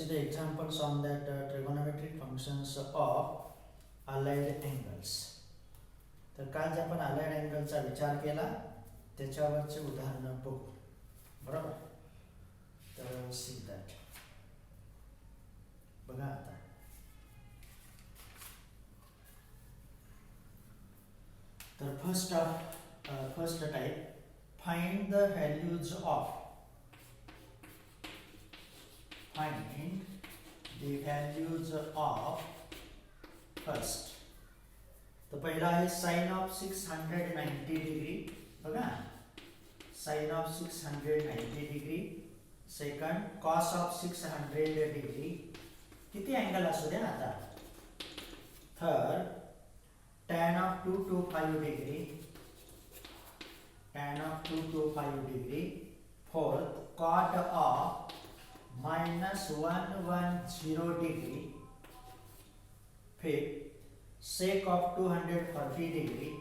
see the examples on that trigonometric functions of allied angles. तर काल जे आपण allied angleचा विचार केला त्याच्यावरचे उदाहरण बघू. बरोबर. तर सी दॅट बघा आता. तर first type, find the values of first. तो पहिला आहे साइन ऑफ 690 डिग्री. बघा, sine of 690 degree. Second cos of 600 degree. किती अँगल असू द्या आता. Third tan of 225 degree. tan of 225 degree. Fourth cot of -110 degree. Fifth sec of 240 degree.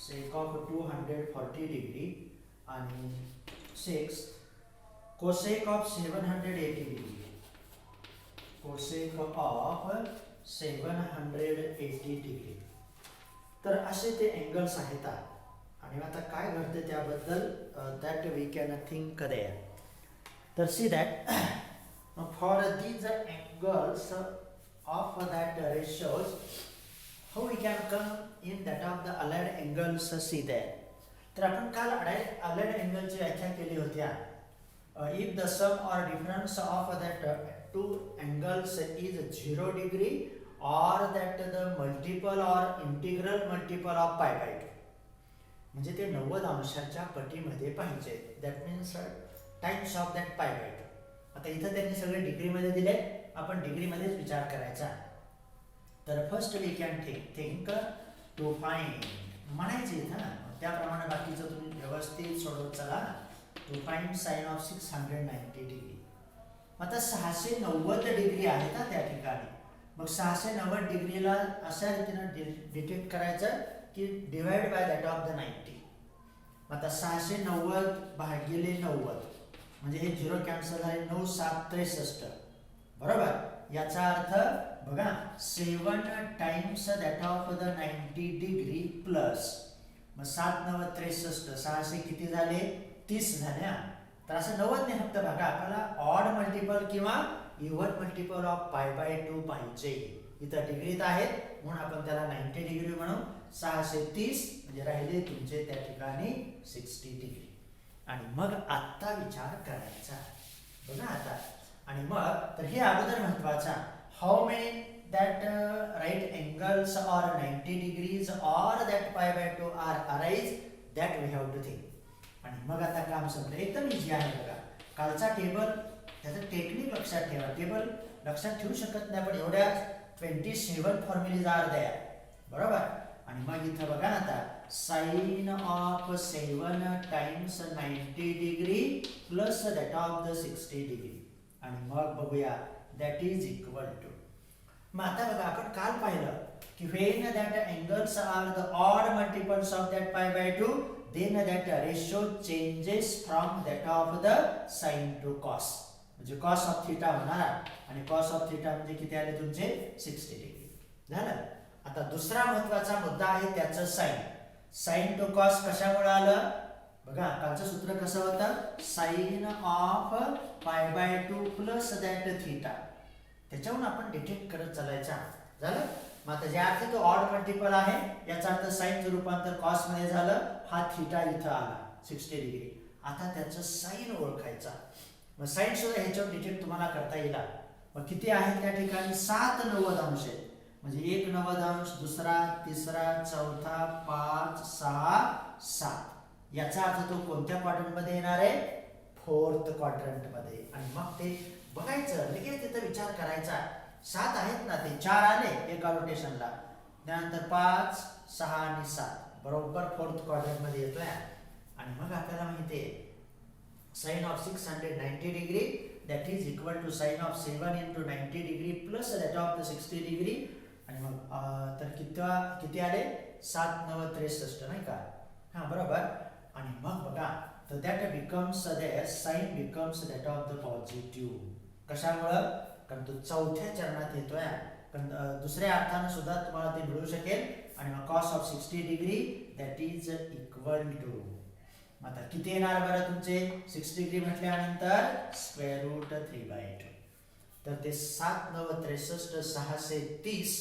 sec of 240 degree. आणि sixth cosec of 780 degree. cosec of 780 degree. तर असे ते angles आहेत. आणि आता काय घडते त्याबद्दल that we can think there. तर see that for these angles of that ratios, how we can come in that of the allied angles, see there. तर आपण काल allied angle ची व्याख्या केली होती. If the sum or difference of that two angles is 0 degree or that the multiple or integral multiple of pi by 2, म्हणजे ते 90 अंशाच्या पटीमध्ये पाहिजे. That means times of that pi by 2. आता इथं त्यांनी सगळे डिग्री मध्ये दिले, आपण डिग्री मध्येच विचार करायचा. तर first we can think to find म्हणायचे इथं. त्याप्रमाणे बाकीचं तुम्ही व्यवस्थित सोडवत चला. To find sine of 690 degree. आता 690 डिग्री आहे ना त्या ठिकाणी. मग 690 डिग्रीला अशा रीतीने डिटेक्ट करायचं की divide by that of the 90. आता 690 भागिले 90 म्हणजे हे 0 कॅन्सल झाले. 9 7 63. बरोबर. याचा अर्थ बघा 7 times that of the 90 degree plus मग 7 9 63. 600 किती झाले 30 झाले. तर असं 90 ने फक्त बघा आपल्याला ऑड मल्टिपल किंवा even multiple of pi by 2 पाहिजे. इथं डिग्रीत आहेत म्हणून आपण त्याला 90 डिग्री म्हणू. 630 म्हणजे राहिले तुमचे त्या ठिकाणी 60 डिग्री. आणि मग आता विचार करायचा. बघा आता. आणि मग तर हे अगोदर महत्वाचा. How many that right angles or 90 degrees or that pi by 2 are arise that we have to think. आणि मग आता काम संपलं. एकदम इझी आहे बघा. कालचा टेबल त्याचं टेक्निक लक्षात ठेवा. टेबल लक्षात ठेवू शकत नाही पण एवढ्या 27 फॉर्म्युलीज आर द्या. बरोबर. आणि मग इथं बघा आता sine of 7 times 90 degree plus that of the 60 degree. आणि मग बघूया दॅट इज इक्वल टू. मग आता बघा आपण काल पाहिलं की when that angles are the odd multiples of that pi by 2 then that ratio changes from that of the sine to cos. म्हणजे कॉस ऑफ थीटा होणार. आणि कॉस ऑफ थीटा म्हणजे किती आले तुमचे 60 डिग्री. झालं. आता दुसरा महत्वाचा मुद्दा आहे त्याचं साइन. साइन टू कॉस कशामुळे आलं बघा. कालचं सूत्र कसं होतं. Sine of pi by 2 plus that theta. त्याच्यावरून आपण डिटेक्ट करत चालायचा. झालं. मग आता ज्या अर्थी तो ऑड मल्टिपल आहे याचा अर्थ साइनचं रूपांतर कॉस मध्ये झालं. हा थीटा इथं आला 60 डिग्री. आता त्याचं साइन ओळखायचा. मग साइन सुद्धा ह्याच्यावर डिटेक्ट तुम्हाला करता येईल. मग किती आहे त्या ठिकाणी 7 90 अंश आहे. म्हणजे 1 90 अंश, दुसरा, तिसरा, चौथा, 5 6 7. याचा अर्थ तो कोणत्या क्वाड्रंट मध्ये येणार आहे. 4th क्वाड्रंट मध्ये. आणि मग ते बघायचं लगेच तिथं विचार करायचा. 7 आहेत ना ते 4 आले एका रोटेशनला. त्यानंतर 5 6 आणि 7 बरोबर 4th क्वाड्रंट मध्ये येतोय. आणि मग आपल्याला माहिती आहे sine of 690 degree that is equal to sine of 7 into 90 degree plus that of the 60 degree. आणि मग तर किती आले 7 9 63 नाही का. हा बरोबर. आणि मग बघा तर that becomes there sine becomes that of the positive. कशामुळं? कारण तो चौथ्या चरणात येतोय. पण दुसऱ्या अर्थानं सुद्धा तुम्हाला ते मिळू शकेल. आणि मग cos of 60 degree that is equal to, आता किती येणार बरं तुमचे? 60 डिग्री म्हटल्यानंतर स्क्वेअर रूट 3/2. तर ते 7 9 63 630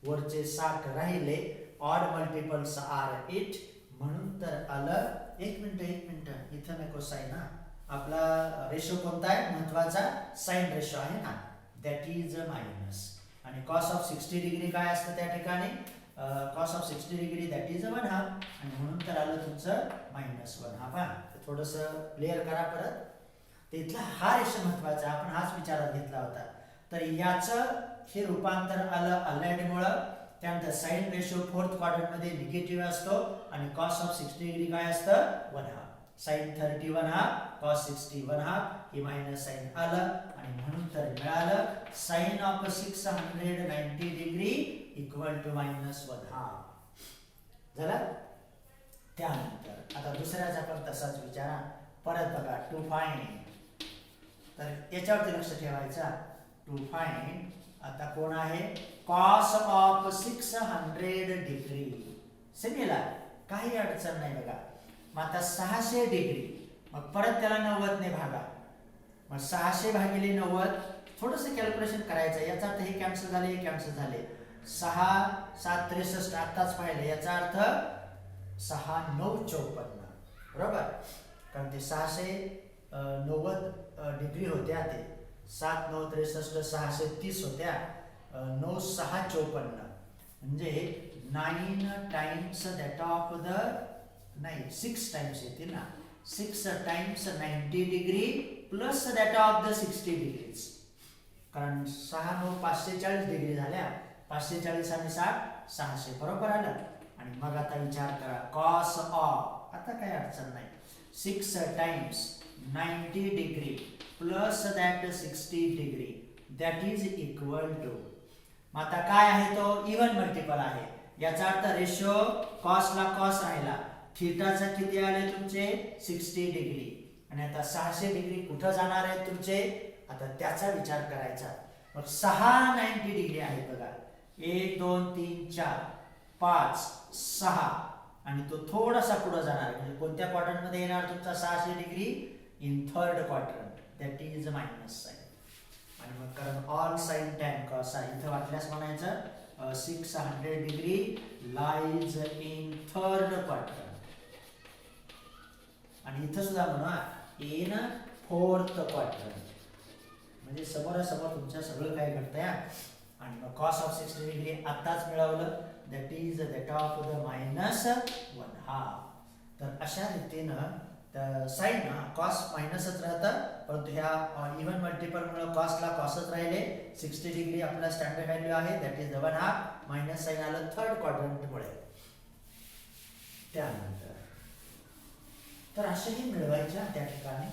वरचे 60 राहिले. ऑड मल्टिपल्स आर 8, म्हणून तर आलं. एक मिनिट इथं नको साइन. आपला रेशो कोणता आहे महत्वाचा? साइन रेशो आहे ना, दॅट इज मायनस. आणि कॉस ऑफ 60 डिग्री काय असतं त्या ठिकाणी? Cos of 60 degree that is 1/2, आणि म्हणून तर आलं तुमचं -1/2. थोडंसं क्लिअर करा परत. तर इथला हा रेशो महत्वाचा, आपण हाच विचारात घेतला होता. तर याचं हे रूपांतर आलं अलाइनमुळं. त्यानंतर साइन रेशो फोर्थ क्वाड्रंटमध्ये निगेटिव्ह असतो, आणि कॉस ऑफ 60 डिग्री काय असतं? 1/2. साइन 30 1/2, कॉस 60 1/2, हे मायनस साइन आलं, आणि म्हणून तर मिळालं sine of 690 degree equal to -1/2 झालं. त्यानंतर आता दुसऱ्याचा पण तसाच विचारा. परत बघा, टू फाइंड. तर याच्यावरती लक्ष ठेवायचं. टू फाइंड आता कोण आहे? Cos of 600 degree. सिमिलर, काही अडचण नाही बघा. मग आता 600 डिग्री, मग परत त्याला 90 ने भागा. मग 600 भागिले 90, थोडंसं कॅल्क्युलेशन करायचं. याचा अर्थ हे कॅन्सल झाले, हे कॅन्सल झाले. 6 7 63 आताच पाहिलं. याचा अर्थ 6 9 54, बरोबर. कारण ते 690 डिग्री होत्या. ते 7 9 63 630 होत्या. 9 6 54, म्हणजे 9 टाइम्स दॅट ऑफ द, नाही 6 टाइम्स येतील ना. 6 times 90 degree plus that of the 60 degrees. कारण 6 9 540 डिग्री झाल्या. 540 आणि 60 600, बरोबर आलं. आणि मग आता विचार करा, कॉस ऑफ, आता काय अडचण नाही. 6 times 90 degree plus that 60 degree that is equal to. मग आता काय आहे? तो इव्हन मल्टिपल आहे. याचा अर्थ रेशो कॉसला कॉस राहिला. थीटाचा किती आले तुमचे? 60 डिग्री. आणि आता 600 डिग्री कुठं जाणार आहेत तुमचे? आता त्याचा विचार करायचा. मग 6 90 डिग्री आहेत बघा. 1 2 3 4 5 6, आणि तो थोडासा पुढे जाणार. म्हणजे कोणत्या क्वाड्रंट मध्ये येणार तुमचा 600 degree? In third quadrant, that is minus sine. आणि मग कारण ऑल साइन टॅन कॉस आहे. इथं वाटल्यास म्हणायचं 600 degree lies in third quadrant. आणि इथं सुद्धा म्हणा इन फोर्थ क्वाड्रंट. म्हणजे समोरासमोर तुमच्या सगळं काय घडतंय. आणि मग कॉस ऑफ 60 डिग्री आताच मिळवलं, that is that of the -1/2. तर अशा रीतीनं साइन कॉस मायनसच राहतं, परंतु ह्या इव्हन मल्टिपलमुळे कॉसला कॉसच राहिले. 60 डिग्री आपला स्टँडर्ड व्हॅल्यू आहे, दॅट इज 1/2. मायनस साइन आलं थर्ड क्वाड्रंटमुळे. त्यानंतर तर असेही मिळवायच्या त्या ठिकाणी.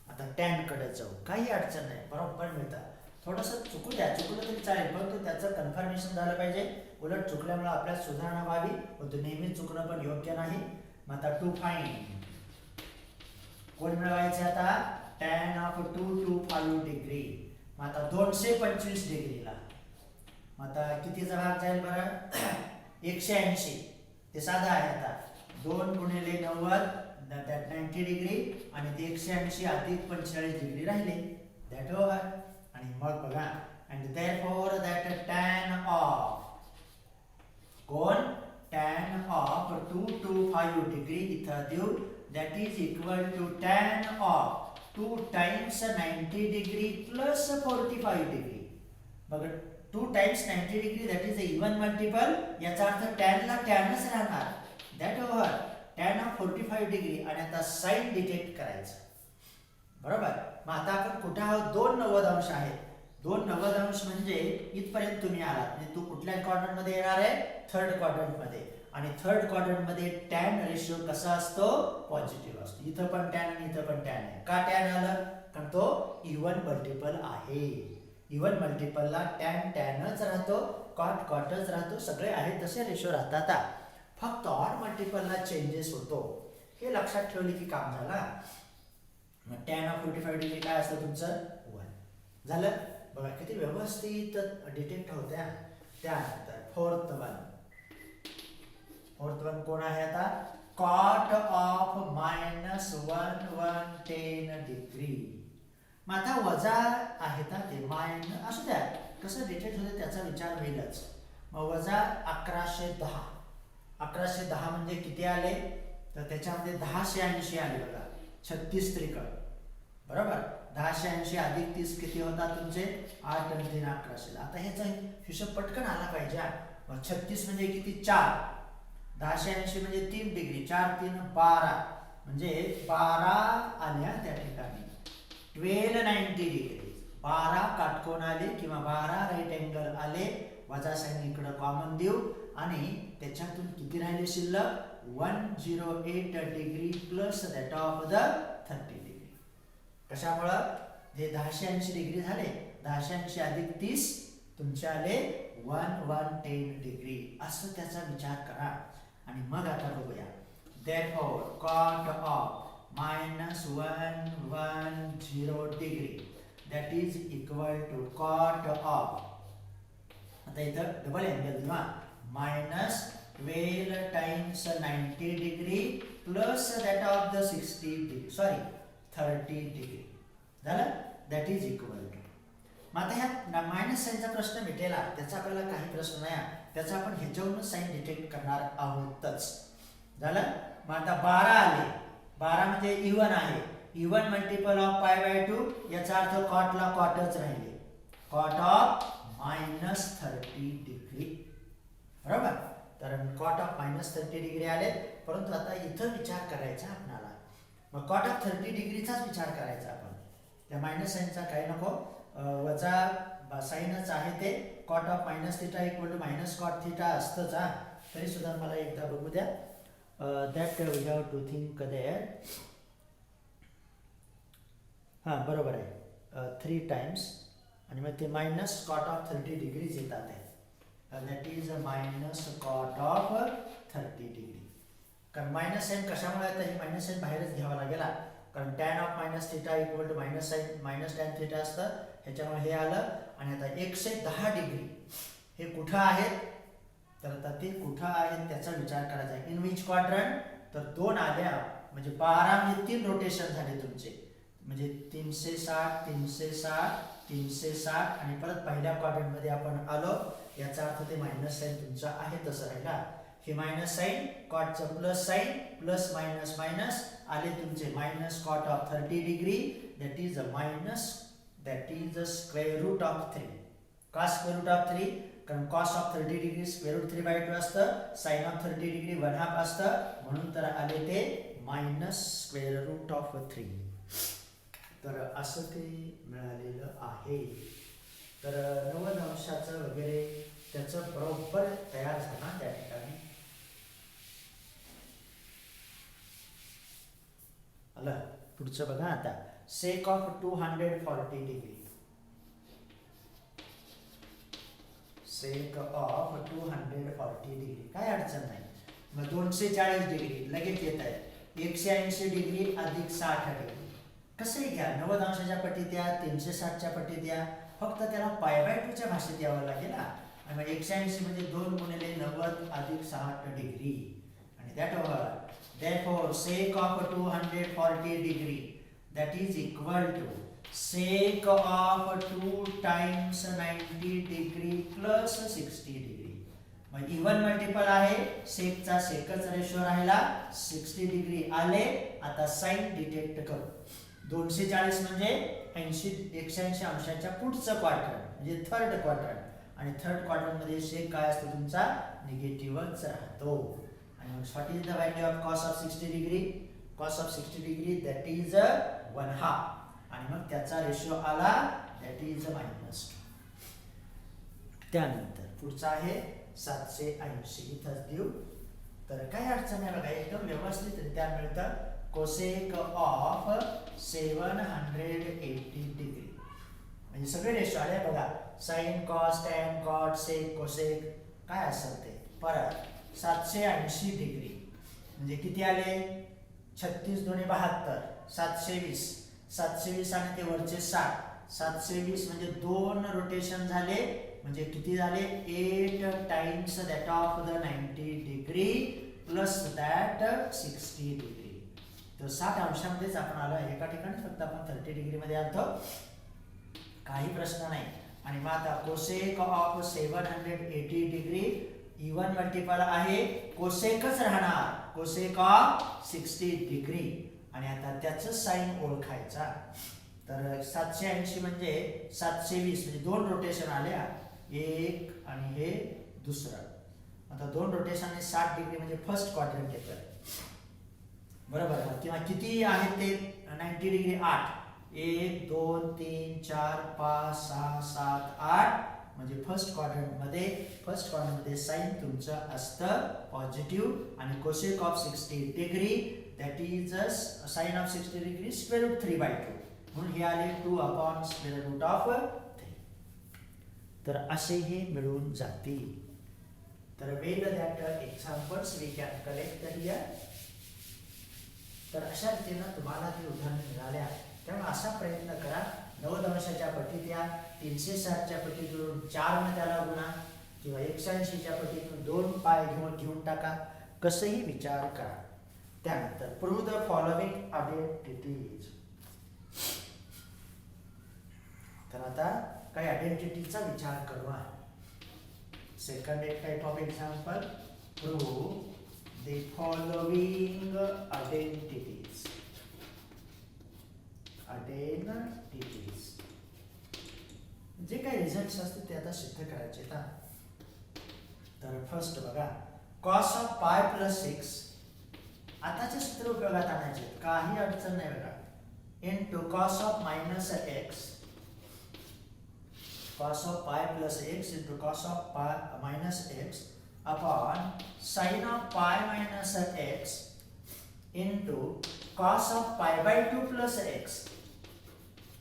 आता टॅन कडे जाऊ, काही अडचण नाही, बरोबर मिळतं. थोडंसं चुकू द्या, चुकलं तरी चालेल, परंतु त्याचं कन्फर्मेशन झालं पाहिजे. उलट चुकल्यामुळे आपल्याला सुधारणा व्हावी, परंतु नेहमी चुकणं पण योग्य नाही. मग आता टू फाइंड कोण मिळवायचे? आता टॅन ऑफ 225 डिग्री. मग आता 225 डिग्रीला मग आता कितीचा भाग जाईल बरं? 180. ते साधा आहे. आता 2 गुणिले 90 दॅट 90 डिग्री, आणि ते 180 अधिक 45 डिग्री राहिले, दॅट ओव्हर. आणि मग बघा, and therefore that tan of कोण? टॅन ऑफ 225 डिग्री इथं देऊ, that is equal to tan of 2 times 90 degree plus 45 degree. बघा 2 times 90 degree that is even multiple. याचा अर्थ टॅनला टॅनच राहणार, that over tan of 45 degree. आणि आता साइन डिटेक्ट करायचं, बरोबर. मग आता आपण कुठे आहोत? 2 90 अंश आहेत. 2 90 अंश म्हणजे इथपर्यंत तुम्ही आलात. म्हणजे तू कुठल्या क्वाड्रंट मध्ये येणार आहे? थर्ड क्वाड्रंट मध्ये. आणि थर्ड क्वाड्रंट मध्ये टॅन रेशो कसा असतो? पॉझिटिव्ह असतो. इथं पण टॅन आणि इथं पण टॅन आहे. का टॅन आलं? कारण तो इव्हन मल्टिपल आहे. इव्हन मल्टिपलला टॅन टॅनच राहतो, कॉट कॉटच राहतो, सगळे आहेत तसे रेशो राहतात. फक्त ऑड मल्टिपलला चेंजेस होतो. हे लक्षात ठेवले की काम झाला. मग tan ऑफ 45 डिग्री काय असतं तुमचं 1 झालं. बघा किती व्यवस्थित डिटेक्ट होत्या. त्यानंतर फोर्थ वन कोण आहे आता cot ऑफ -110 डिग्री. मग आता वजा आहे ना ते मायनस असू द्या कसं डिटेक्ट होते त्याचा विचार होईलच. मग वजा 1110 म्हणजे किती आले तर त्याच्यामध्ये 1080 आले बघा 36 त्रिकड बरोबर. 1080 अधिक 30 किती होता तुमचे 8 आणि 3 1100. आता ह्याचा हिशोब पटकन आला पाहिजे. मग 36 म्हणजे किती 4 1080 म्हणजे 3 डिग्री 4 3 12 म्हणजे 12 आल्या त्या ठिकाणी 1290 डिग्री 12 काटकोन आले किंवा 12 राईट अँगल आले. वजा साइन इकडे कॉमन देऊ आणि त्याच्यातून किती राहिले शिल्लक 108 degree plus that of the 30 degree. कशामुळं हे 1080 डिग्री झाले 1080 अधिक 30 तुमचे आले 1110 डिग्री असं त्याचा विचार करा. आणि मग आता बघूया therefore cot of -110 degree that is equal to cot of आता इथं डबल अँगल किंवा -12 times 90 degree plus that of the 30 degree झालं दॅट इज इक्वल टू. मग आता ह्या मायनस साईनचा प्रश्न मिटेला त्याचा आपल्याला काही प्रश्न नाही त्याचा आपण ह्याच्यावरून साईन डिटेक्ट करणार आहोतच. झालं. मग आता 12 आले 12 म्हणजे इवन आहे इवन मल्टिपल ऑफ π/2 याचा अर्थ कॉटला कॉटच राहिले कॉट ऑफ -30 डिग्री बरोबर. तर कॉट ऑफ -30 डिग्री आले परंतु आता इथं विचार करायचा आपल्याला. मग कॉट ऑफ 30 डिग्रीचाच विचार करायचा आपण त्या मायनस साईनचा काही नको वजा साईनच आहे ते कॉट ऑफ -θ = -cot θ असतंच. तरी सुद्धा मला एकदा बघू द्या that we have to think there. हां बरोबर आहे 3 टाइम्स आणि मग ते -cot ऑफ 30 डिग्रीज येतात आहे that is -cot of 30 degree. कारण मायनस साईन कशामुळे येतं हे मायनस साईन बाहेरच घ्यावा लागेल कारण tan ऑफ -θ = -tan θ असतं ह्याच्यामुळे हे आलं. आणि आता 110 डिग्री हे कुठं आहेत तर आता ते कुठं आहेत त्याचा विचार करायचा आहे. इन विच क्वाड्रंट तर 2 आल्या म्हणजे 12 म्हणजे 3 रोटेशन झाले तुमचे म्हणजे 360 360 360 आणि परत पहिल्या क्वाड्रंट मध्ये आपण आलो याचा अर्थ ते मायनस साइन तुमचा आहे तसं राहिला. हे मायनस साइन कॉटचं plus sine plus minus minus आले तुमचे -cot of 30 degree that is square root of 3. का स्क्वेअर रूट ऑफ 3 कारण cos of 30 degree square root 3/2 असतं साइन ऑफ 30 डिग्री 1/2 असतं म्हणून तर आले ते स्क्वेअर रूट ऑफ 3. तर असं ते मिळालेलं आहे. तर 90 अंशाचं वगैरे त्याचं बरोबर तयार झाला त्या ठिकाणी आलं. पुढचं बघा आता sake of 240 degree sake of 240 degree काय अडचण नाही. मग 240 डिग्री लगेच येत आहे 180 डिग्री अधिक 60 डिग्री कसंही घ्या 90 अंशाच्या पट्टीत द्या 360च्या पट्टीत द्या फक्त त्याला π/2 च्या भाषेत यावं लागेल. आणि मग 180 म्हणजे 2 गुणिले 90 अधिक 60 डिग्री आणि therefore sec of 240 degree that is equal to sec of 2 times 90 degree plus 60 degree. मग इवन मल्टिपल आहे सेकचा सेकच रेशो राहिला 60 डिग्री आले. आता साइन डिटेक्ट करू 240 म्हणजे 180 अंशाच्या पुढचं क्वाड्रंट म्हणजे थर्ड क्वाड्रंट आणि थर्ड क्वाड्रंट मध्ये शेक काय असतो तुमचा निगेटिव्हच राहतो. आणि मग what is the value of cos of 60 degree cos of 60 degree that is 1/2 आणि मग त्याचा रेशो आला दॅट इज -2. त्यानंतर पुढचा आहे 780 इथंच देऊ तर काय अडचण आहे बघा एकदम व्यवस्थितरित्या मिळतं. कोसेक ऑफ 780 डिग्री म्हणजे सगळे रेशो आले बघा sine cos tan cot sec cosec काय असेल ते. परत 780 डिग्री म्हणजे किती आले 36 2 72 720 720 आणि ते वरचे 60. 720 म्हणजे 2 रोटेशन झाले, म्हणजे किती झाले 8 times that of the 90 degree plus that 60 degree. तर 60 अंशामध्येच आपण आलो. एका ठिकाणी फक्त आपण 30 डिग्री मध्ये आलतो, काही प्रश्न नाही. आणि मग आता cosec of 780 degree even multiple आहे, कोसेकच राहणार, कोसेक ऑफ 60 डिग्री. आणि आता त्याचं साइन ओळखायचा. तर 780 म्हणजे 720 म्हणजे 2 रोटेशन आल्या, एक आणि हे दुसरं. आता 2 रोटेशन आणि 60 डिग्री म्हणजे फर्स्ट क्वाड्रंट येतं, बरोबर. किंवा किती आहेत ते 90 डिग्री 8, 1 2 3 4 5 6 7 8 म्हणजे फर्स्ट क्वाड्रंटमध्ये साइन तुमचं असतं पॉझिटिव्ह. आणि cosec of 60 degree that is sine of 60 degree square root 3/2, म्हणून हे आले 2 स्क्वेअर रूट ऑफ 3. तर असे हे मिळून जातील. तर well that examples we can collect here. तर अशा रीतीनं तुम्हाला ती उदाहरणं मिळाल्या. त्यामुळे असा प्रयत्न करा, 90 अंशाच्या पटीत या, 360च्या पटीतून 4 ने त्याला गुणा, किंवा 180च्या पटीतून 2 पाय घेऊन टाका, कसंही विचार करा. त्यानंतर प्रूव्ह द फॉलोइंग आयडेंटिटीज. तर आता काही आयडेंटिटीचा विचार करू. सेकंड एक type of example, prove the following identities. जे काही रिझल्ट्स असतील ते आता सिद्ध करायचे. तर फर्स्ट बघा, cos ऑफ पाय प्लस 6 आताचे सूत्र उपयोगात आणायचे, काही अडचण नाही बघा. Into cos of minus x, cos of pi plus x into cos of pi minus x upon sin of pi minus x into cos of pi by 2 plus x.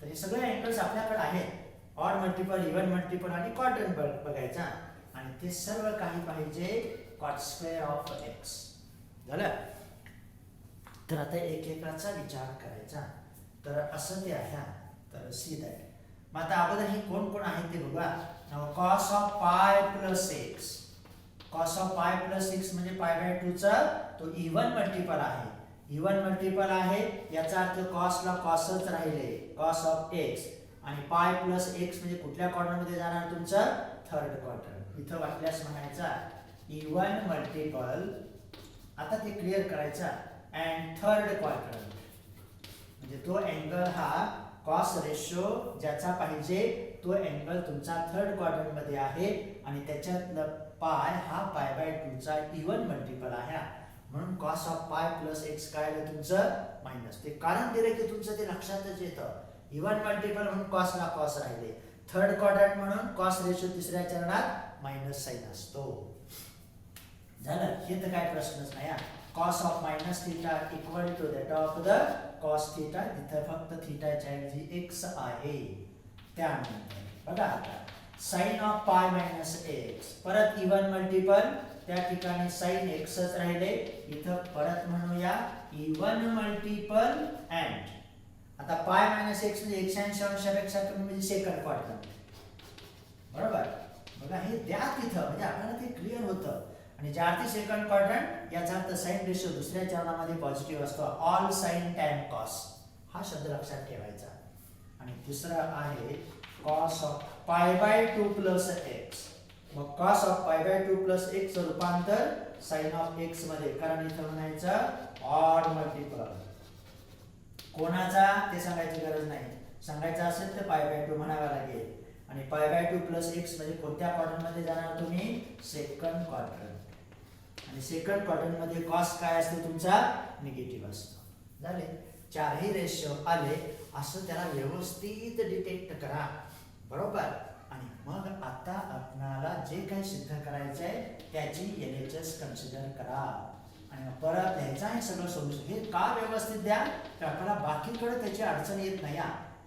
तर हे सगळे अँगल्स आपल्याकडे आहेत. ऑड मल्टिपल, इवन मल्टिपल आणि quadrant बघायचा, आणि ते सर्व काही पाहिजे cot स्क्वेअर ऑफ x. झालं. तर आता एकेकाचा विचार करायचा. तर असं ते आहे. तर सी दॅट. मग आता अगोदर हे कोण कोण आहे ते बघा. cos of pi plus x, cos of pi plus 6 म्हणजे पाय बाय 2 चा तो इवन मल्टिपल आहे. इवन मल्टिपल आहे याचा अर्थ cos ला cosच राहिले, cos ऑफ x. आणि पाय प्लस x म्हणजे कुठल्या क्वाड्रंट मध्ये जाणार तुमचं, थर्ड क्वाड्रंट. इथं वाटल्यास म्हणायचा इवन मल्टिपल, आता ते क्लिअर करायचा, अँड थर्ड क्वाड्रंट म्हणजे तो अँगल हा cos रेशो ज्याचा पाहिजे तो अँगल तुमचा थर्ड क्वाड्रंट मध्ये आहे, आणि त्याच्यातलं पाय हा पाय बाय 2 चा इवन मल्टिपल आहे. म्हणून cos of pi plus x काय आलं तुमचं मायनस. ते कारण दिले की तुमचं ते लक्षातच येतं. इवन मल्टिपल म्हणून cos ला cos राहिले, थर्ड क्वाड्रंट म्हणून cos रेशो तिसऱ्या चरणात मायनस साइन असतो. झालं. हे तर काय प्रश्नच नाही. cos of minus theta equal to that of the cos theta. इथं फक्त थीटाच्या ऐवजी x आहे. त्यानंतर बघा आता sine of pi minus x, परत इवन मल्टिपल, त्या ठिकाणी साइन xच राहिले. इथं परत म्हणूया इवन मल्टिपल अँड. आता पाय मायनस x म्हणजे 180 अंशापेक्षा कमी म्हणजे सेकंड क्वाड्रंट, बरोबर. बघा हे द्या तिथं, म्हणजे आपल्याला ते क्लिअर होतं. आणि ज्या अर्थी सेकंड क्वाड्रंट याचा अर्थ साइन रेशो दुसऱ्या चरणामध्ये पॉझिटिव्ह असतो. ऑल साइन टॅन कॉस हा शब्द लक्षात ठेवायचा. आणि तिसरा आहे cos of pi by 2 plus x. मग cos of pi by 2 plus x चं रूपांतर साइन ऑफ x मध्ये, कारण इथं म्हणायचं ऑड मल्टिपल. कोणाचा ते सांगायची गरज नाही, सांगायचं असेल तर पाय बाय 2 म्हणावा लागेल. आणि पाय बाय 2 प्लस x म्हणजे कोणत्या क्वाड्रंट मध्ये जाणार तुम्ही, सेकंड क्वाड्रंट. आणि सेकंड क्वाड्रंट मध्ये cos काय असतो तुमचा, निगेटिव्ह असतो. झाले. चारही रेशो आले असं त्याला व्यवस्थित डिटेक्ट करा, बरोबर. आणि मग आता आपल्याला जे काही सिद्ध करायचं आहे त्याची LHS कन्सिडर करा, आणि परत लिहायचं आहे सगळं सोल्युशन. हे का व्यवस्थित द्या तर आपल्याला बाकीकडे त्याची अडचण येत नाही.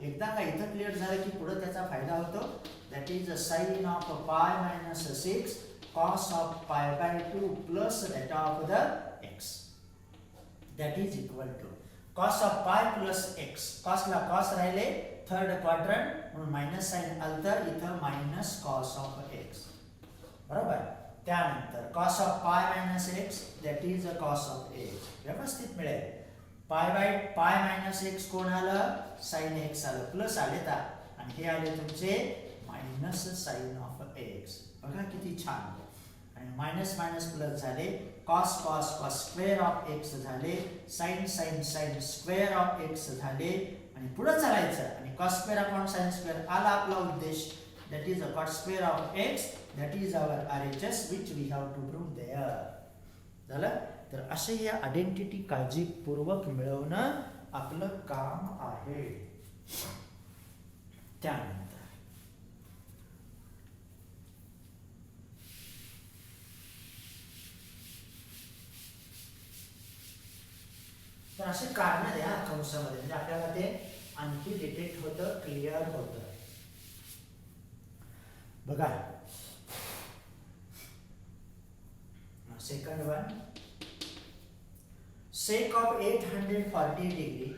एकदा का इथं क्लिअर झालं की पुढे त्याचा फायदा होतो. That is sine of pi minus 6 cos of pi by 2 plus that of the x, that is equal to cos of pi plus x, कॉसला कॉस राहिले थर्ड क्वाड्रंट म्हणून मायनस साइन आलं तर इथं मायनस कॉस ऑफ एक्स. बरोबर. त्यानंतर cos of pi minus x that is a cos of x. व्यवस्थित मिळेल. पाय बाय पाय मायनस एक्स कोण आलं, साइन एक्स आलं, प्लस आले तर, आणि हे आले तुमचे मायनस साइन ऑफ एक्स. बघा किती छान. आणि मायनस मायनस प्लस झाले, cos cos cos square of x झाले, sine sine sine square of x झाले, आणि पुढे चालायचं आणि cos square upon sine square आला आपला उद्देश, that is a cot square of x, that is our RHS which we have to prove there. झालं. तर असे या आयडेंटिटी काळजीपूर्वक मिळवणं आपलं काम आहे. त्यानंतर तर असे कारण द्या कंसामध्ये, म्हणजे आपल्याला ते आणखी डिटेक्ट होतं, क्लिअर होतं. बघा second one, sec of 840 degree,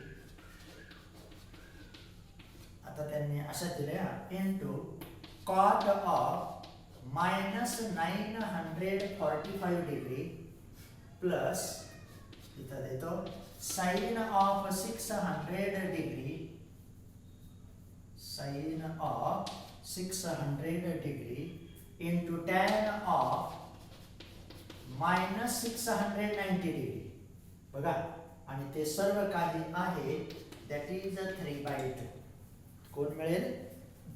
आता त्यांनी असं दिलंय into cot of minus 945 degree plus इथं देतो sin of 600 degree, sin of 600 degree into tan of minus 690 degree. बघा, आणि ते सर्व काही आहे दॅट इज 3/2. कोण मिळेल,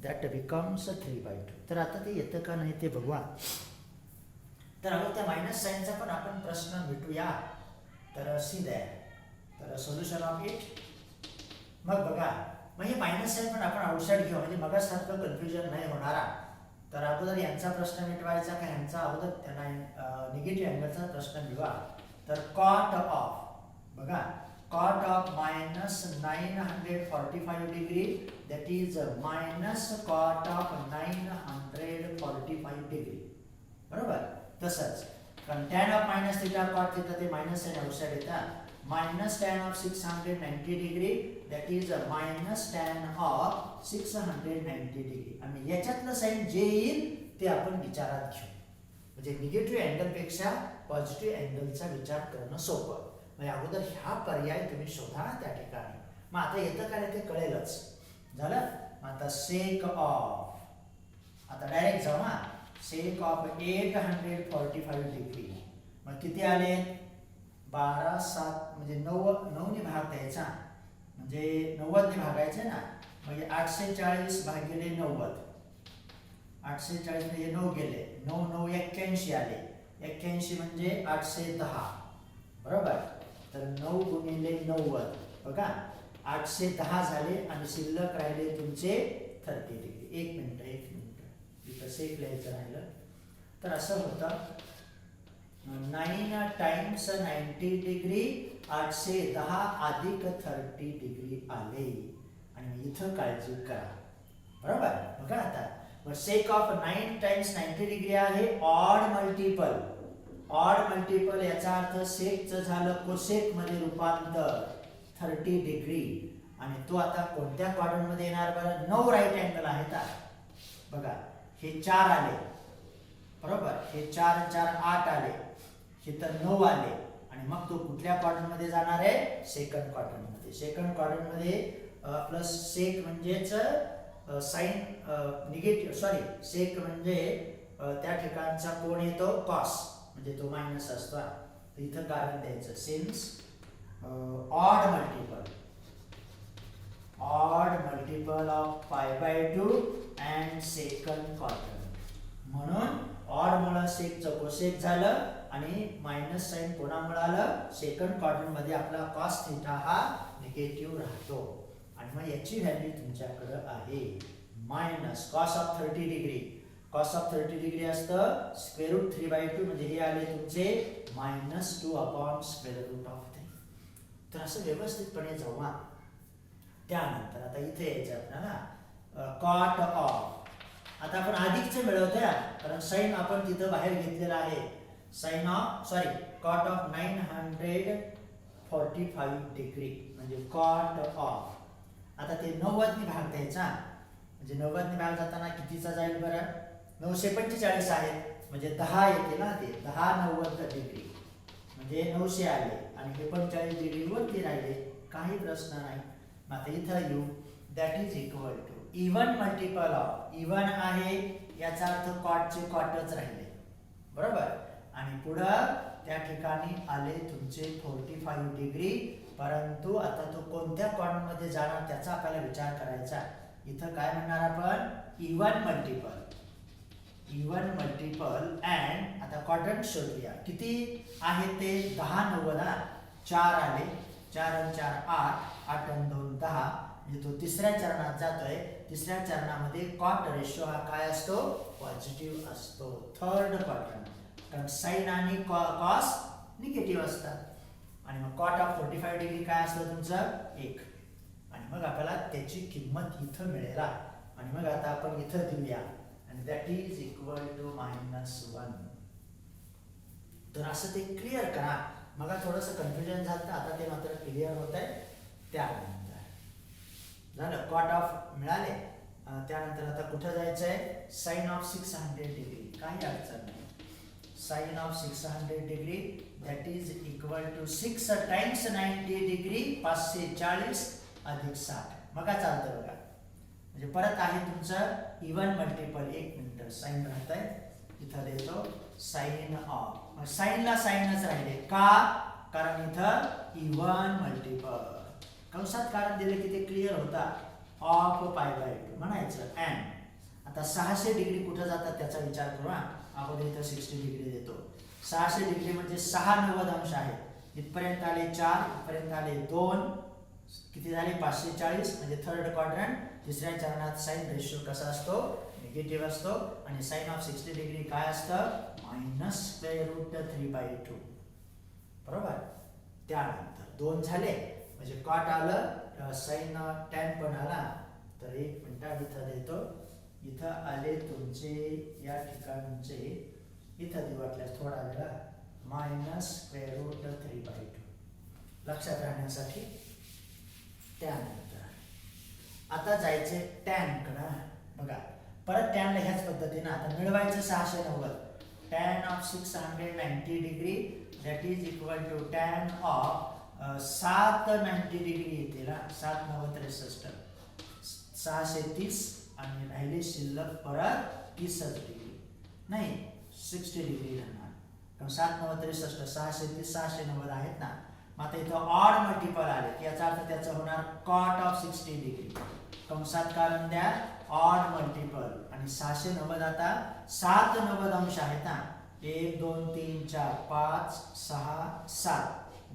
दॅट बिकम्स 3/2. तर आता ते येतं का नाही ते बघूया. तर अगोदर त्या मायनस साइनचा पण आपण प्रश्न मिटूया. तर सी दॅट, तर सोल्युशन ऑफ इट. मग बघा, मग हे मायनस साइन पण आपण आउटसाइड घेऊ, म्हणजे मगासारखं कन्फ्युजन नाही होणारा. तर अगोदर यांचा प्रश्न मिटवायचा का यांचा अगोदर त्यांना निगेटिव्ह अँगलचा प्रश्न घेऊया. तर कॉट ऑफ, बघा cot of minus 945 degree that is minus cot of 945 degree. बरोबर. तसंच कारण tan of minus theta cot theta ते मायनस साइन आउटसाइड येतात, minus tan of 690 degree that is minus tan of 690 degree. आणि याच्यातलं sign जे येईल ते आपण विचारात घेऊ. म्हणजे निगेटिव्ह अँगल पेक्षा पॉझिटिव्ह अँगलचा विचार करणं सोपं. म्हणजे अगोदर ह्या पर्याय तुम्ही शोधा त्या ठिकाणी. मग आता येतं काय ते कळेलच. झालं. आता सेक ऑफ, आता डायरेक्ट जाऊ ना, सेक ऑफ 845 डिग्री. मग किती आले, 12 7 म्हणजे 9 ने भाग द्यायचा, म्हणजे 90 ने भागायचं ना, म्हणजे 840 भागिले 90, 840 म्हणजे 9 गेले, 9 9 81 आले, 81 म्हणजे 810. बरोबर. तर 9 गुणिले 90, बघा 810 झाले आणि शिल्लक राहिले तुमचे 30 डिग्री. एक मिनिट इथं सेक लिहायचं राहिलं. तर असं होतं 9 टाइम्स 90 डिग्री 810 अधिक 30 डिग्री आले. आणि इथं काळजी करा. बरोबर. बघा आता सेक ऑफ 9 टाइम्स 90 डिग्री आहे ऑड मल्टिपल. ऑड मल्टिपल याचा अर्थ सेकचं झालं कोसेक मध्ये रूपांतर 30 डिग्री. आणि तो आता कोणत्या क्वाड्रंट मध्ये येणार बरं, 9 राईट अँगल आहेत. बघा हे 4 आले, बरोबर, हे 4 4 8 आले, हे तर 9 आले. आणि मग तो कुठल्या क्वाड्रंट मध्ये जाणार आहे, सेकंड क्वाड्रंट मध्ये. सेकंड क्वाड्रंट मध्ये प्लस सेक म्हणजेच साइन निगेटिव्ह, सॉरी सेक म्हणजे त्या ठिकाणचा कोण येतो कॉस, म्हणजे तो मायनस असतो. तर इथं कारण द्यायचं since odd multiple of π/2 and second quadrant. म्हणून ऑड मुळे सेकचं कोसेक झालं आणि मायनस साइन कोणामुळे आलं, सेकंड क्वाड्रंट मध्ये आपला कॉस थिटा हा निगेटिव्ह राहतो. आणि मग याची व्हॅल्यू तुमच्याकडे आहे minus cos of 30 degree. Cos of 30 degree असतं स्क्वेअर रूट 3/2, म्हणजे हे आले तुमचे -2 अपॉन स्क्वेअर रूट ऑफ 3. तर असं व्यवस्थितपणे जाऊ. त्यानंतर आता इथे यायचं आपल्याला कॉट ऑफ. आता आपण अधिकचे मिळवतोय कारण साइन आपण तिथं बाहेर घेतलेला आहे. Sine of, sorry cot of 900 45 degree म्हणजे कॉट ऑफ. आता ते 90 ने भाग द्यायचा म्हणजे 90 ने भाग जाताना कितीचा जाईल बरं? 945 आहे म्हणजे 10 येते ना, ते 10 90 डिग्री म्हणजे 900 आले आणि हे 45 डिग्री वरती राहिले, काही प्रश्न नाही. मग आता इथं येऊ, that is equal to even multiple of, even आहे याचा अर्थ कॉटचे कॉटच राहिले बरोबर, आणि पुढं त्या ठिकाणी आले तुमचे 45 डिग्री. परंतु आता तो कोणत्या कॉर्नरमध्ये जाणार त्याचा आपल्याला विचार करायचा. इथं काय म्हणणार आपण? Even multiple, even multiple and आता क्वाड्रंट शोधूया. किती आहे ते? 10 90 4 आले, 4 आणि 4 8, 8 आणि 2 10 म्हणजे तो तिसऱ्या चरणात जातोय. तिसऱ्या चरणामध्ये कॉट रेशो हा काय असतो? पॉझिटिव्ह असतो. थर्ड क्वाड्रंट, कारण साइन आणि कॉस निगेटिव्ह असतात. आणि मग कॉट ऑफ 45 डिग्री काय असतं तुमचं? 1. आणि मग आपल्याला त्याची किंमत इथं मिळेल. आणि मग आता आपण इथं देऊया आणि दॅट इज इक्वल टू -1. तर असं ते क्लिअर करा. मग थोडंसं कन्फ्युजन झालं, आता ते मात्र क्लिअर होत आहे. त्यानंतर झालं, कॉट ऑफ मिळाले. त्यानंतर आता कुठं जायचं आहे? साइन ऑफ 600 डिग्री, काही अडचण नाही. Sine of 600 degree that is equal to 6 times 90 degree 540 अधिक 60. मग चालतं बघा. म्हणजे परत आहे तुमचं इवन मल्टिपल. 1 मिनिट, साइन राहत आहे इथं देतो साइन ऑफ. साइनला साइनच राहिले का? कारण इथं इवन मल्टिपल कंसात कारण दिले की ते क्लिअर होता. ऑफ π/2 म्हणायचं. अँड आता 600 डिग्री कुठं जातात त्याचा विचार करू. आपण इथं 60 डिग्री देतो. 600 डिग्री म्हणजे 6 90 अंश आहे. इथपर्यंत आले 4, इथपर्यंत आले 2, किती झाले? 540 म्हणजे थर्ड क्वाड्रंट. तिसऱ्या चरणात साइन रेशो कसा असतो? निगेटिव्ह असतो. आणि साइन ऑफ 60 डिग्री काय असतं? -√3/2 बरोबर. त्यानंतर 2 झाले म्हणजे कॉट आलं, साइन टॅन पण आला. तर 1 मिनिट इथं देतो. इथं आले तुमचे या ठिकाणचे, इथं देऊ वाटल्यास थोडा वेळा, -√3/2 लक्षात राहण्यासाठी. त्यानंतर आता जायचे टॅन कडे. बघा परत टॅनला ह्याच पद्धतीने आता मिळवायचं 690. Tan of 690 degree that is equal to tan of 790 degree येते ना. 7 9 63, 630 आणि राहिले शिल्लक परत 30 डिग्री नाही 60 डिग्री राहणार. कारण 7 9 63, 630 690 आहेत ना. मग आता इथं ऑड मल्टिपल आले की याचा अर्थ त्याचं होणार कॉट ऑफ 60 डिग्री. कंसात कारण द्या ऑड मल्टिपल. आणि 690 आता 7 90 अंश आहेत ना. 1 2 3 4 5 6 7.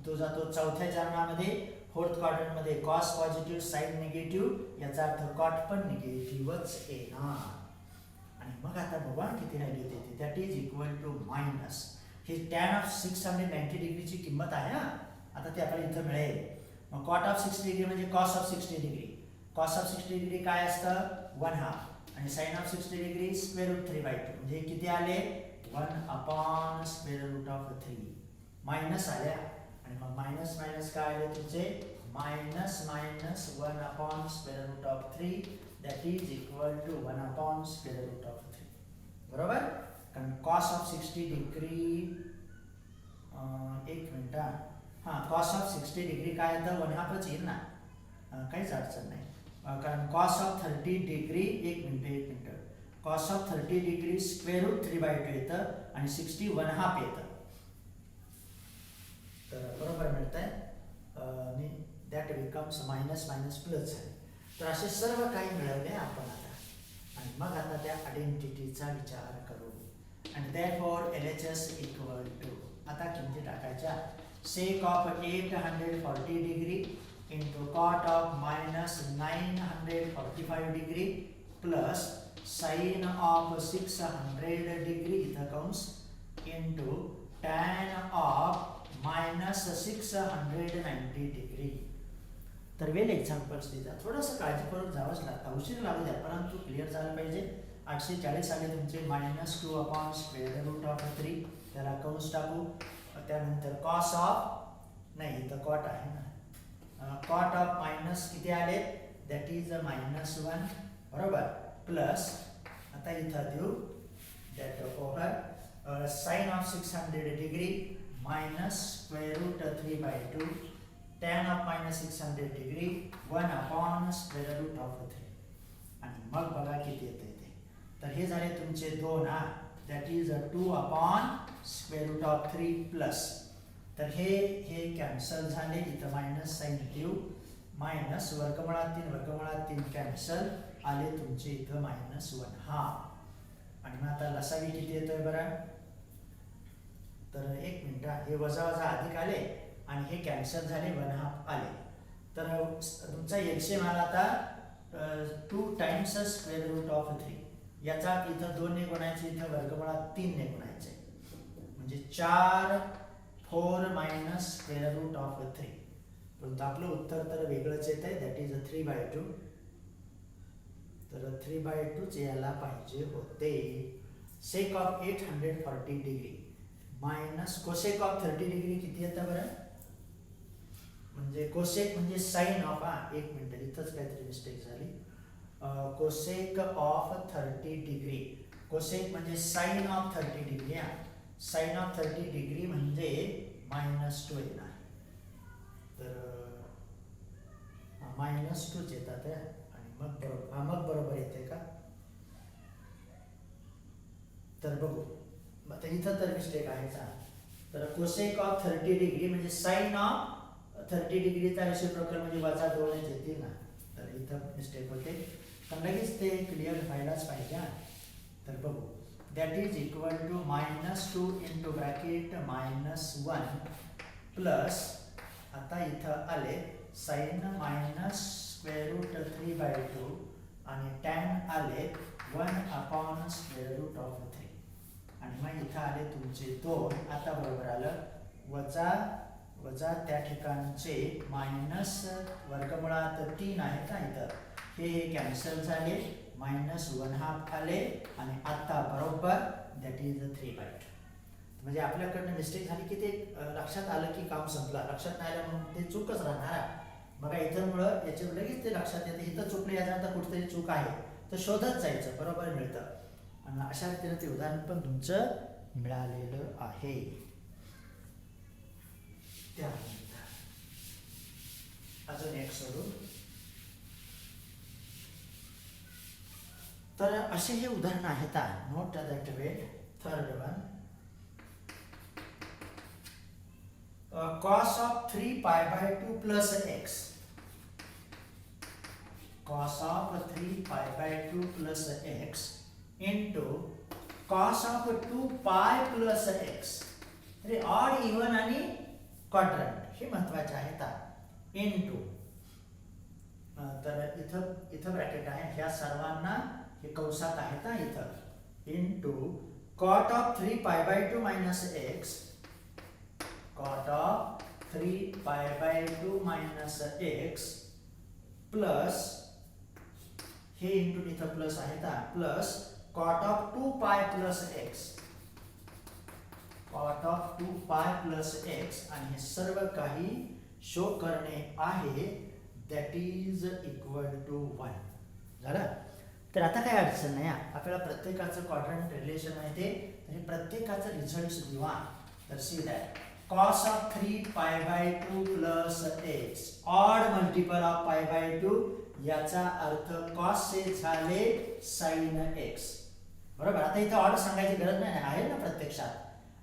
तो जातो चौथ्या चरणामध्ये. फोर्थ क्वाड्रंट मध्ये कॉस पॉझिटिव्ह साइन निगेटिव्ह, याचा अर्थ कॉट पण निगेटिव्हच येणार. आणि मग आता बघा किती राहिली होती, that is equal to minus. हे टॅन ऑफ 690 डिग्रीची किंमत आहे ना. आता ते आपल्याला इथं मिळेल. मग कॉट ऑफ 60 डिग्री म्हणजे cos of 60 degree. Cos of 60 degree काय असतं? 1/2. आणि साइन ऑफ 60 डिग्री √3/2 म्हणजे किती आले? 1/√3 मायनस आल्या. आणि मग मायनस मायनस काय आले तुमचे? -1/√3 दॅट इज इक्वल टू 1/√3 बरोबर. कारण कॉस ऑफ 60 डिग्री 1 मिनिट हां कॉस ऑफ 60 डिग्री काय येतं? 1/2च येईल ना. काहीच अडचण नाही. कारण cos of 30 degree 1 minute cos of 30 degree √3/2 येतं आणि 60 1/2 येतं. तर बरोबर मिळत आहे. That becomes minus minus plus झाले. तर असे सर्व काही मिळवले आपण आता. आणि मग आता त्या आयडेंटिटीचा विचार करू. आणि therefore LHS इक्वल टू आता किमती टाकायच्या. Sec of 840 degree into cot of -945 degree plus sine of 600 degree इथं कंस इंटू टॅन ऑफ -690 डिग्री. तर वेल एक्झाम्पल्स देतात. थोडंसं काळजी करून जावंच लागतं. उशीर लागू द्या परंतु क्लिअर झालं पाहिजे. 840 आले तुमचे -2/√3 त्याला कंस टाकू. त्यानंतर कॉस ऑफ नाही इथं कॉट आहे ना, कॉट ऑफ मायनस किती आले, दॅट इज -1 बरोबर, प्लस आता इथं देऊ that over sine of 600 degree minus square root 3/2 tan of -600 degree 1/√3 आणि मग बघा किती येते ते. तर हे झाले तुमचे 2 हा, दॅट इज 2/√3 प्लस, तर हे कॅन्सल झाले, इथं मायनस साइन देऊ, मायनस वर्गमुळात 3 कॅन्सल आले तुमचे इथं -1 हा. आणि मग आता लसावी किती येतोय बरं, तर एक मिनिट, हे वजा वजा अधिक आले आणि हे कॅन्सल झाले 1/2 आले, तर तुमचा एलसीएम आला आता 2 टाइम्स स्क्वेअर रूट ऑफ 3, याचा इथं 2 ने गुणायचे, इथं वर्गमुळात 3 ने गुणायचे, म्हणजे 4 4 मायनस स्क्वेअर रूट ऑफ 3, परंतु आपलं उत्तर तर वेगळंच येत आहे, दॅट इज 3/2. तर 3/2 यायला पाहिजे होते. सेक of 840 degree minus cosec of 30 degree किती येतं बरं, म्हणजे कोसेक म्हणजे साइन ऑफ, एक मिनिट इथंच काहीतरी मिस्टेक झाली, कोसेक ऑफ 30 डिग्री, कोसेक म्हणजे sine of 30 degree, sine of 30 degree म्हणजे -2 येणार, तर -2 येतात आणि मग बरोबर येते का, तर बघू आता इथं तर मिस्टेक आहे का, तर कोसेक ऑफ 30 डिग्री म्हणजे साइन ऑफ 30 डिग्रीचा रेसिप्रोकल म्हणजे -2 येतील ना, तर इथं मिस्टेक होते, पण लगेच ते क्लिअर व्हायलाच पाहिजे. तर बघू, that is equal to -2 into bracket -1 plus, आता इथं आले साइन स्क्वेअर रूट 3/2 आणि टॅन आले 1/√3 आणि मग इथं आले तुमचे 2, आता बरोबर आलं, वजा त्या ठिकाणचे मायनस वर्गमुळात 3 आहेत ना इथं, हे कॅन्सल झाले, -1/2 आले आणि आता बरोबर दॅट इज 3/2. म्हणजे आपल्याकडनं मिस्टेक झाली की ते लक्षात आलं की काम संपलं, लक्षात नाही आलं म्हणून ते चूकच राहणार. बघा इथं मुळे याच्या लगेच ते लक्षात येतं, इथं चुकलं याच्यानंतर कुठेतरी चूक आहे तर शोधत जायचं, बरोबर मिळतं. आणि अशा रीतीने ते उदाहरण पण तुमचं मिळालेलं आहे. त्यानंतर अजून एक सोडू, तर असे हे उदाहरण आहेत, note that way. Third one, cos of 3π/2 plus x, cos of 3π/2 plus x into cos of 2π plus x, म्हणजे ऑड, इव्हन आणि क्वाड्रंट हे महत्वाचे आहेत, इनटू, तर इथं ब्रॅकेट आहे, ह्या सर्वांना हे कंसात आहेत इथं, into cot of 3π/2 minus x, cot of 3π/2 minus x plus, हे इंटू इथं प्लस आहे, plus cot of 2π plus x, cot of 2π plus x, आणि हे सर्व काही शो करणे आहे, दॅट इज इक्वल टू 1 झालं. तर आता काय अडचण नाही, आपल्याला प्रत्येकाचं क्वाड्रंट रिलेशन माहिती आहे, तर हे प्रत्येकाचं रिझल्ट लिहा. तर see that cos of 3π/2 plus x, odd multiple of π/2, याचा अर्थ cos चे झाले sin x, बरोबर. आता इथं ऑड सांगायची गरज नाही, आहे ना प्रत्यक्षात,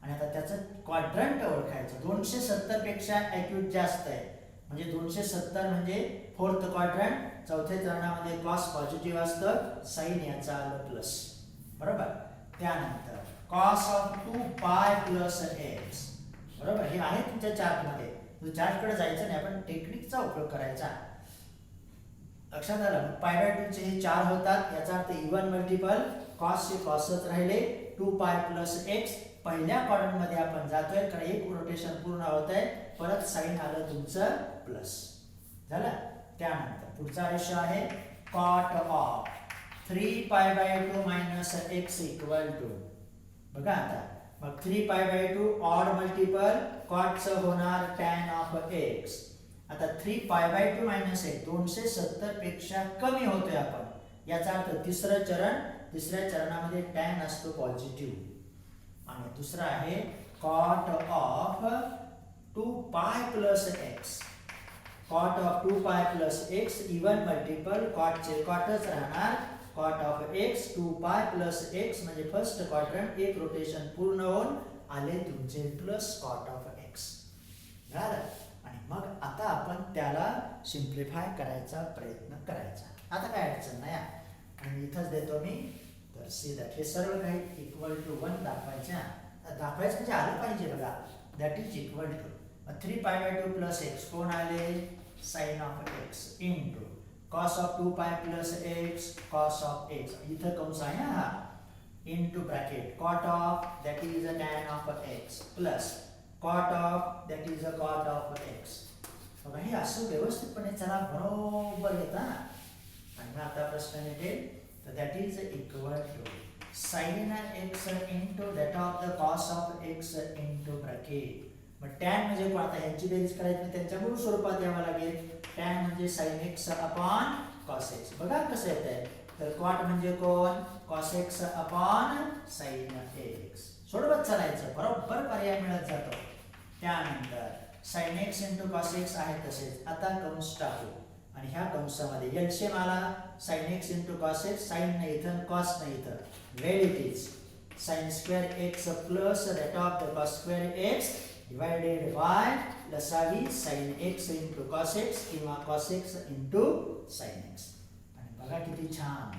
आणि आता त्याचं क्वाड्रंट ओळखायचं. 270 पेक्षा ॲक्युरेट जास्त आहे, म्हणजे 270 म्हणजे फोर्थ क्वाड्रंट, चौथ्या चरणामध्ये cos पॉझिटिव्ह असतं, साइन याचा आलं प्लस, बरोबर. त्यानंतर cos of 2π plus x, बरोबर. हे आहे तुमच्या चार्टमध्ये, चार्टकडे जायचं नाही, आपण टेक्निकचा उपयोग करायचा. लक्षात आलं, π/2 चे हे 4 होतात, याचा अर्थ इव्हन मल्टिपल, cos चे cosच राहिले, 2π plus x, पहिल्या क्वाड्रंट मध्ये आपण जातोय, कारण एक रोटेशन पूर्ण होत आहे, परत साइन आलं तुमचं प्लस झालं. त्यानंतर पुढचा रेशो आहे cot of 3π/2 minus x equal to, बघा आता मग 3π/2 ऑड मल्टिपल कॉटचं होणार tan ऑफ x. आता 3π/2 मायनस 1 270 पेक्षा कमी होतोय आपण. याचा अर्थ तिसरं चरण, तिसऱ्या चरणामध्ये tan असतो पॉझिटिव्ह. आणि दुसरा आहे cot of 2π plus x. Cot of 2π plus x even multiple कॉटचे कॉटच राहणार. Cot of x 2π plus x म्हणजे फर्स्ट क्वाड्रंट एक रोटेशन पूर्ण होऊन आले तुमचे प्लस कॉट ऑफ x. झालं. आणि मग आता आपण त्याला सिम्प्लिफाय करायचा प्रयत्न करायचा. आता काय अडचण नाही. आणि इथंच देतो मी. तर सी दॅट हे सर्व काही इक्वल टू 1 दाखवायचं म्हणजे आलं पाहिजे बघा. That is equal to 3π/2 plus x कोण आले sine of x into cos of 2π plus x cos of x इथं कंस आहे हा into bracket cot of that is a tan of x plus cot of that is a cot of x. बघा हे असं व्यवस्थितपणे चला बरोबर येतं. आणि मग आता प्रश्न निघेल तर that is equal to sine x into that of the cos of x into bracket. मग tan म्हणजे कोण आता ह्यांची बेरीज करायची त्यांच्या मूळ स्वरूपात यावं लागेल. tan म्हणजे sin x upon cos x. बघा कसं येतंय. तर cot म्हणजे कोण cos x upon sin x. सोडवत चालायचं बरोबर पर्याय मिळत जातो. त्यानंतर sin x into cos x आहे तसेच. आता कंस टाकू आणि ह्या कंसामध्ये एलसीएम आला sin x into cos x. sin नाही इथं cos नाही इथं. Well it is sin square x plus that of the cos square x divided by लसावी sin x into cos x किंवा cos x into sin x. आणि बघा किती छान.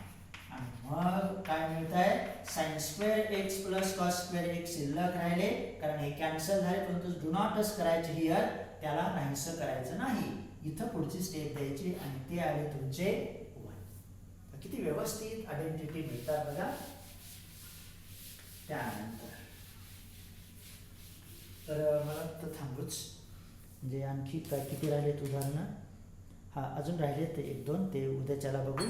आणि मग काय मिळत आहे sin square x plus cos square x शिल्लक राहिले कारण हे कॅन्सल झाले. परंतु डू नॉटच करायचे हिअर. त्याला नाहीसं करायचं नाही. इथं पुढची स्टेप द्यायची आणि ते आले तुमचे 1. किती व्यवस्थित आयडेंटिटी मिळतात बघा. त्यानंतर तर मला तर थांबूच म्हणजे आणखी काय किती राहिलेत उदाहरणं. हा अजून राहिले ते 1-2 ते उद्याच्याला बघू.